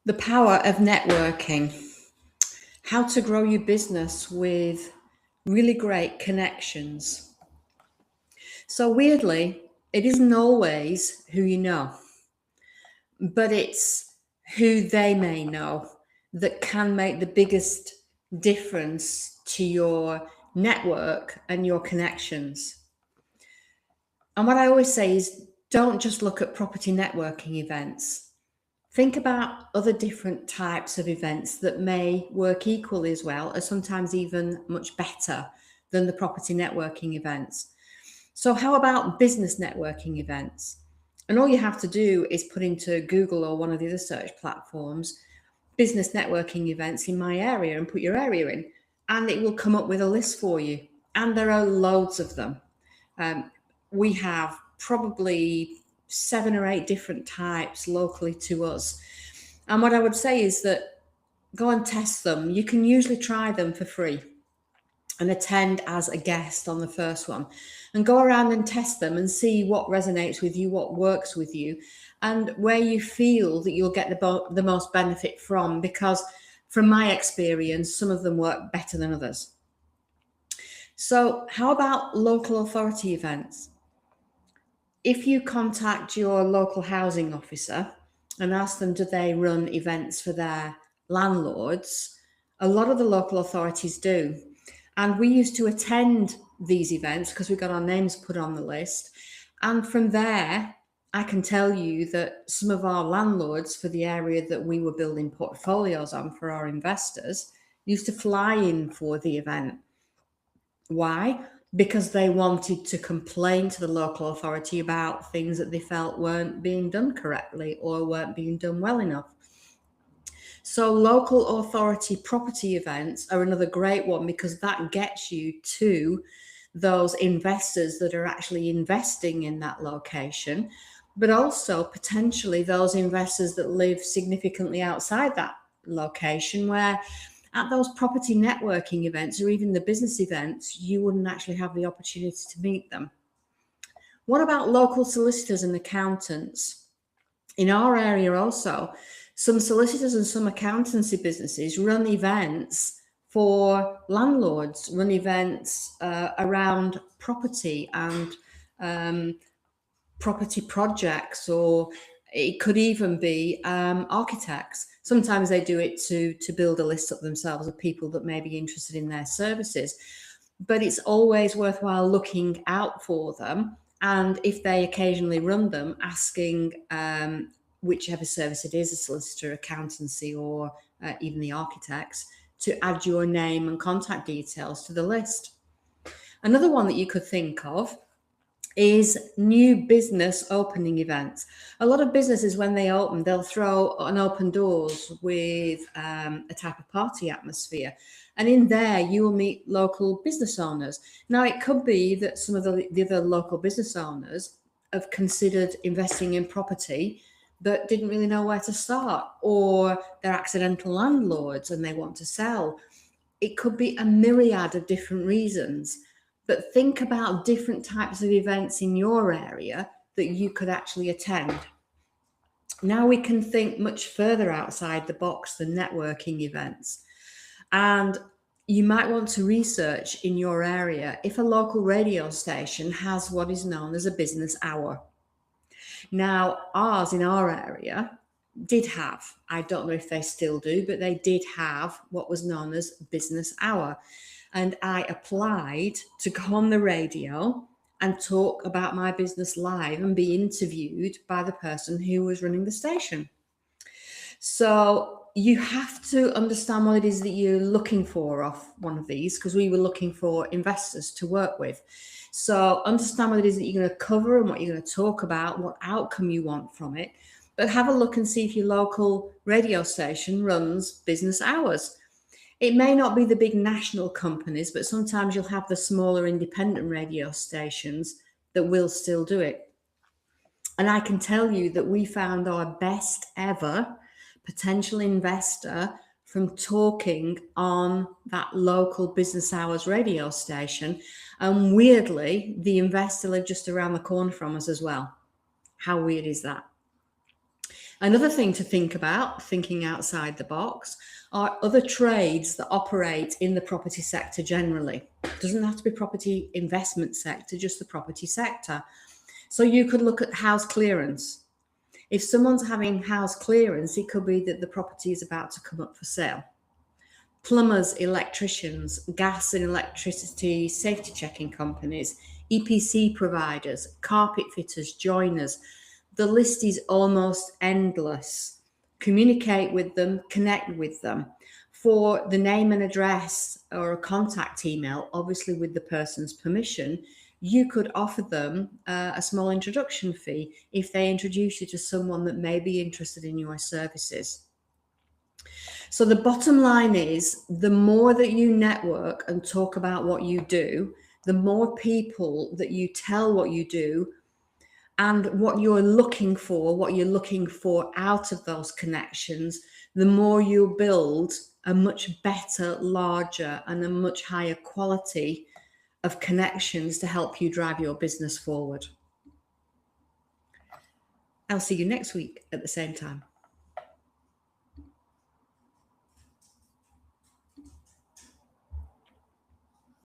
The power of networking. How to grow your business with really great connections. So weirdly, it isn't always who you know, but it's who they may know that can make the biggest difference to your network and your connections. And what I always say is don't just look at property networking events. Think about other different types of events that may work equally as well, or sometimes even much better than the property networking events. So, how about business networking events? And all you have to do is put into Google or one of the other search platforms business networking events in my area and put your area in, and it will come up with a list for you. And there are loads of them. We have probably 7 or 8 different types locally to us. And what I would say is that go and test them. You can usually try them for free and attend as a guest on the first one and go around and test them and see what resonates with you, what works with you, and where you feel that you'll get the most benefit from, because from my experience, some of them work better than others. So how about local authority events? If you contact your local housing officer and ask them, do they run events for their landlords? A lot of the local authorities do. And we used to attend these events because we got our names put on the list. And from there, I can tell you that some of our landlords for the area that we were building portfolios on for our investors used to fly in for the event. Why? Because they wanted to complain to the local authority about things that they felt weren't being done correctly or weren't being done well enough. So local authority property events are another great one, because that gets you to those investors that are actually investing in that location, but also potentially those investors that live significantly outside that location, where at those property networking events or even the business events, you wouldn't actually have the opportunity to meet them. What about local solicitors and accountants? In our area also, some solicitors and some accountancy businesses run events for landlords, run events around property and property projects, or it could even be architects. Sometimes they do it to build a list up themselves of people that may be interested in their services. But it's always worthwhile looking out for them. And if they occasionally run them, asking whichever service it is, a solicitor, accountancy, or even the architects, to add your name and contact details to the list. Another one that you could think of is new business opening events. A lot of businesses, when they open, they'll throw an open doors with a type of party atmosphere. And in there, you will meet local business owners. Now, it could be that some of the other local business owners have considered investing in property but didn't really know where to start, or they're accidental landlords and they want to sell. It could be a myriad of different reasons. But think about different types of events in your area that you could actually attend. Now we can think much further outside the box than networking events. And you might want to research in your area if a local radio station has what is known as a business hour. Now, ours in our area did have, I don't know if they still do, but they did have what was known as business hour. And I applied to go on the radio and talk about my business live and be interviewed by the person who was running the station. So you have to understand what it is that you're looking for off one of these, because we were looking for investors to work with. So understand what it is that you're going to cover and what you're going to talk about, what outcome you want from it. But have a look and see if your local radio station runs business hours. It may not be the big national companies, but sometimes you'll have the smaller independent radio stations that will still do it. And I can tell you that we found our best ever potential investor from talking on that local business hours radio station. And weirdly, the investor lived just around the corner from us as well. How weird is that? Another thing to think about, thinking outside the box, are other trades that operate in the property sector generally. It doesn't have to be property investment sector, just the property sector. So you could look at house clearance. If someone's having house clearance, it could be that the property is about to come up for sale. Plumbers, electricians, gas and electricity safety checking companies, EPC providers, carpet fitters, joiners. The list is almost endless. Communicate with them, connect with them. For the name and address or a contact email, obviously with the person's permission, you could offer them a small introduction fee if they introduce you to someone that may be interested in your services. So the bottom line is, the more that you network and talk about what you do, the more people that you tell what you do and what you're looking for out of those connections, the more you build a much better, larger, and a much higher quality of connections to help you drive your business forward. I'll see you next week at the same time.